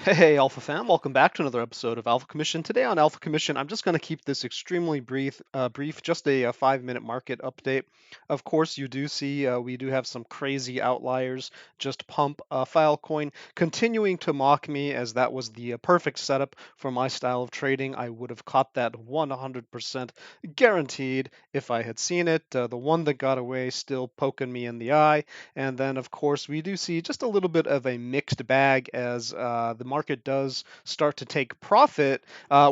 Hey, Alpha fam, welcome back to another episode of Alpha Commission. Today on Alpha Commission, I'm just going to keep this extremely brief, just a 5-minute market update. Of course, you do see we do have some crazy outliers just pump Filecoin, continuing to mock me as that was the perfect setup for my style of trading. I would have caught that 100% guaranteed if I had seen it. The one that got away still poking me in the eye. And then, of course, we do see just a little bit of a mixed bag as the market does start to take profit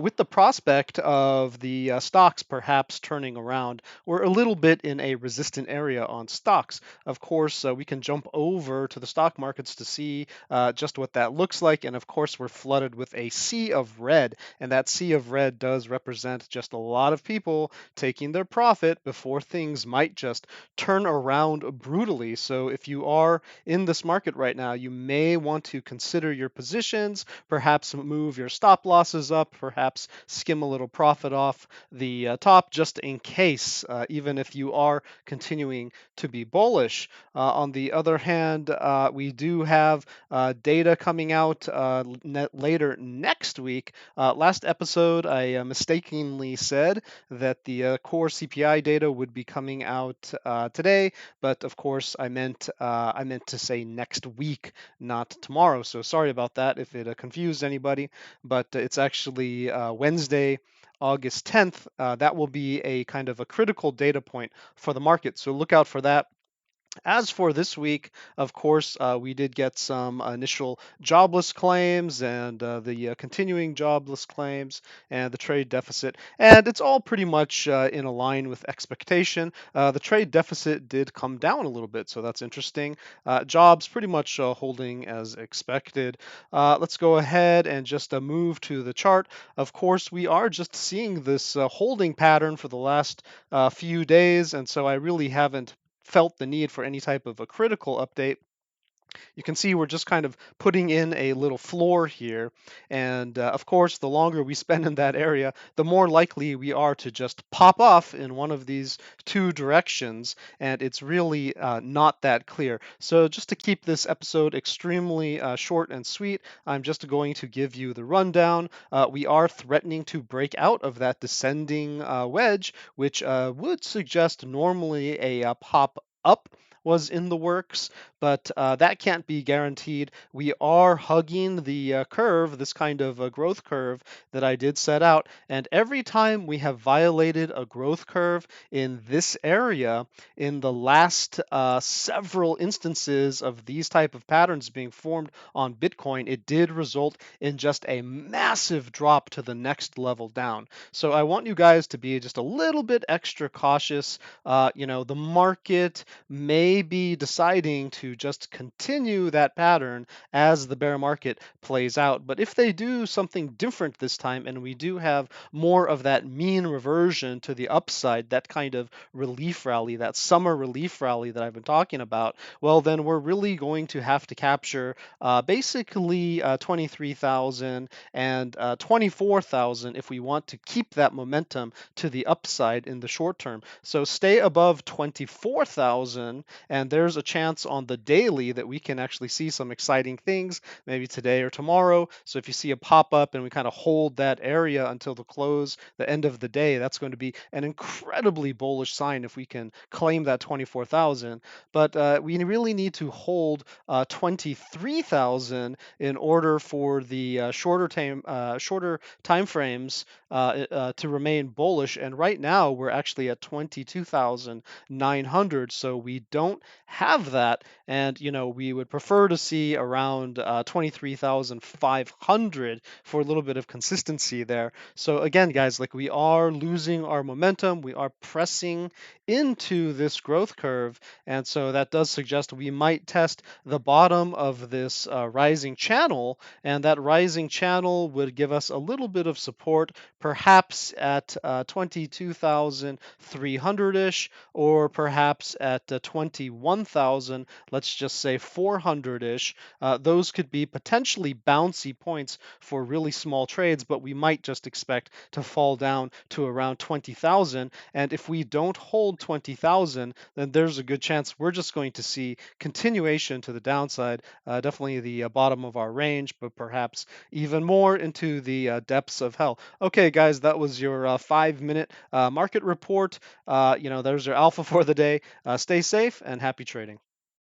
with the prospect of the stocks perhaps turning around. We're a little bit in a resistant area on stocks. Of course, we can jump over to the stock markets to see just what that looks like. And of course, we're flooded with a sea of red. And that sea of red does represent just a lot of people taking their profit before things might just turn around brutally. So if you are in this market right now, you may want to consider your positions, perhaps move your stop losses up, perhaps skim a little profit off the top just in case, even if you are continuing to be bullish. On the other hand, we do have data coming out later next week. Last episode, I mistakenly said that the core CPI data would be coming out today, but of course I meant to say next week, not tomorrow. So sorry about that if it confused anybody. But it's actually Wednesday, August 10th. That will be a kind of a critical data point for the market. So look out for that. As for this week, of course, we did get some initial jobless claims and the continuing jobless claims and the trade deficit, and it's all pretty much in line with expectation. The trade deficit did come down a little bit, so that's interesting. Jobs pretty much holding as expected. Let's go ahead and just move to the chart. Of course, we are just seeing this holding pattern for the last few days, and so I really haven't felt the need for any type of a critical update. You can see we're just kind of putting in a little floor here. And of course, the longer we spend in that area, the more likely we are to just pop off in one of these two directions. And it's really not that clear. So just to keep this episode extremely short and sweet, I'm just going to give you the rundown. We are threatening to break out of that descending wedge, which would suggest normally a pop up was in the works, but that can't be guaranteed. We are hugging the curve, this kind of a growth curve that I did set out, and every time we have violated a growth curve in this area, in the last several instances of these type of patterns being formed on Bitcoin, it did result in just a massive drop to the next level down. So I want you guys to be just a little bit extra cautious. The market may be deciding to just continue that pattern as the bear market plays out. But if they do something different this time and we do have more of that mean reversion to the upside, that kind of relief rally, that summer relief rally that I've been talking about, well, then we're really going to have to capture basically 23,000 and 24,000 if we want to keep that momentum to the upside in the short term. So stay above 24,000, and there's a chance on the daily that we can actually see some exciting things, maybe today or tomorrow. So if you see a pop up and we kind of hold that area until the close, the end of the day, that's going to be an incredibly bullish sign if we can claim that 24,000. But we really need to hold 23,000 in order for the shorter time frames to remain bullish. And right now we're actually at 22,900, so we don't have that. And we would prefer to see around 23,500 for a little bit of consistency there. So again, guys, like we are losing our momentum, we are pressing into this growth curve, and so that does suggest we might test the bottom of this rising channel, and that rising channel would give us a little bit of support, perhaps at 22,300-ish, or perhaps at 21,000, let's just say 400-ish, those could be potentially bouncy points for really small trades, but we might just expect to fall down to around 20,000. And if we don't hold 20,000, then there's a good chance we're just going to see continuation to the downside, definitely the bottom of our range, but perhaps even more into the depths of hell. Okay, guys, that was your 5 minute market report. There's your alpha for the day. Stay safe and happy trading.